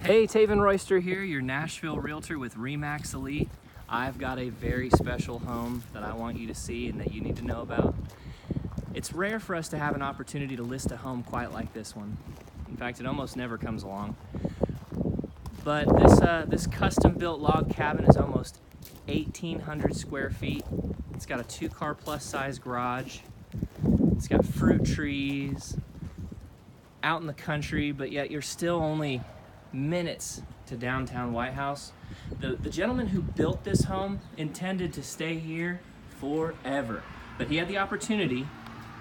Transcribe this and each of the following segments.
Hey, Taven Royster here, your Nashville realtor with RE/MAX Elite. I've got a very special home that I want you to see and that you need to know about. It's rare for us to have an opportunity to list a home quite like this one. In fact, it almost never comes along. But this custom-built log cabin is almost 1,800 square feet. It's got a 2-car plus size garage. It's got fruit trees, out in the country, but yet you're still only minutes to downtown White House. The gentleman who built this home intended to stay here forever, but he had the opportunity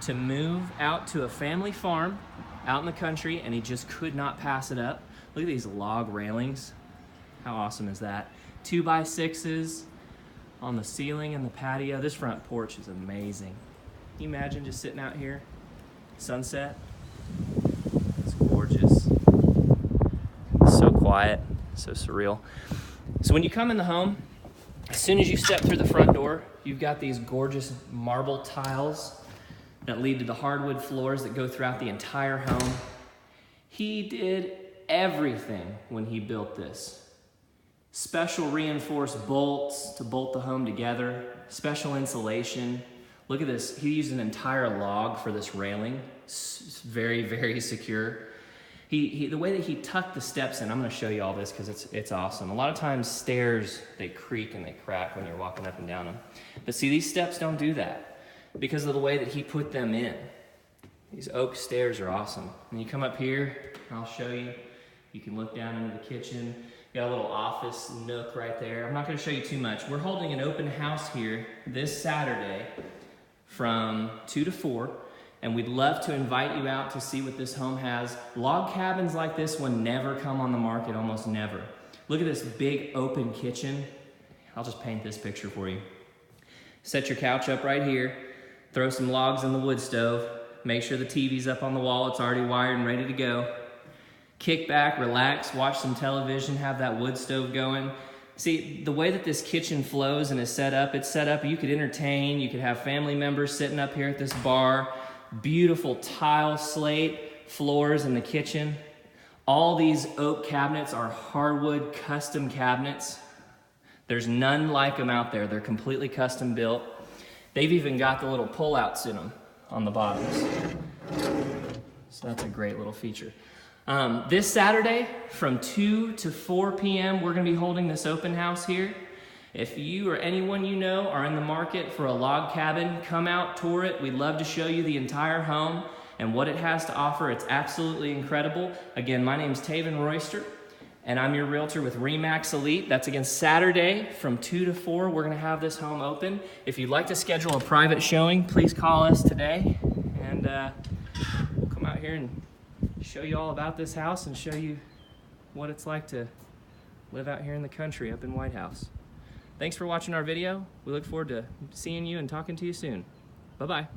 to move out to a family farm out in the country, and he just could not pass it up. Look at these log railings. How awesome is that? 2x6s on the ceiling and the patio. This front porch is amazing. Can you imagine just sitting out here, sunset? It's gorgeous. So quiet, so surreal. So when you come in the home, as soon as you step through the front door, you've got these gorgeous marble tiles that lead to the hardwood floors that go throughout the entire home. He did everything when he built this. Special reinforced bolts to bolt the home together, special insulation. Look at this, he used an entire log for this railing. It's very, very secure. The way that he tucked the steps in, I'm gonna show you all this because it's awesome. A lot of times stairs, they creak and they crack when you're walking up and down them. But see, these steps don't do that because of the way that he put them in. These oak stairs are awesome. When you come up here, I'll show you. You can look down into the kitchen. You got a little office nook right there. I'm not gonna show you too much. We're holding an open house here this Saturday from 2 to 4. And we'd love to invite you out to see what this home has. Log cabins like this one never come on the market, almost never. Look at this big open kitchen. I'll just paint this picture for you. Set your couch up right here, throw some logs in the wood stove, make sure the TV's up on the wall, it's already wired and ready to go. Kick back, relax, watch some television, have that wood stove going. See, the way that this kitchen flows and is set up, you could entertain, you could have family members sitting up here at this bar. Beautiful tile slate floors in the kitchen. All these oak cabinets are hardwood custom cabinets. There's none like them out there. They're completely custom built. They've even got the little pull-outs in them on the bottoms. So that's a great little feature. This Saturday from 2 to 4 p.m. we're gonna be holding this open house here. If you or anyone you know are in the market for a log cabin, come out, tour it. We'd love to show you the entire home and what it has to offer. It's absolutely incredible. Again, my name's Taven Royster, and I'm your realtor with RE/MAX Elite. That's again Saturday from 2 to 4. We're gonna have this home open. If you'd like to schedule a private showing, please call us today, and we'll come out here and show you all about this house and show you what it's like to live out here in the country up in White House. Thanks for watching our video. We look forward to seeing you and talking to you soon. Bye-bye.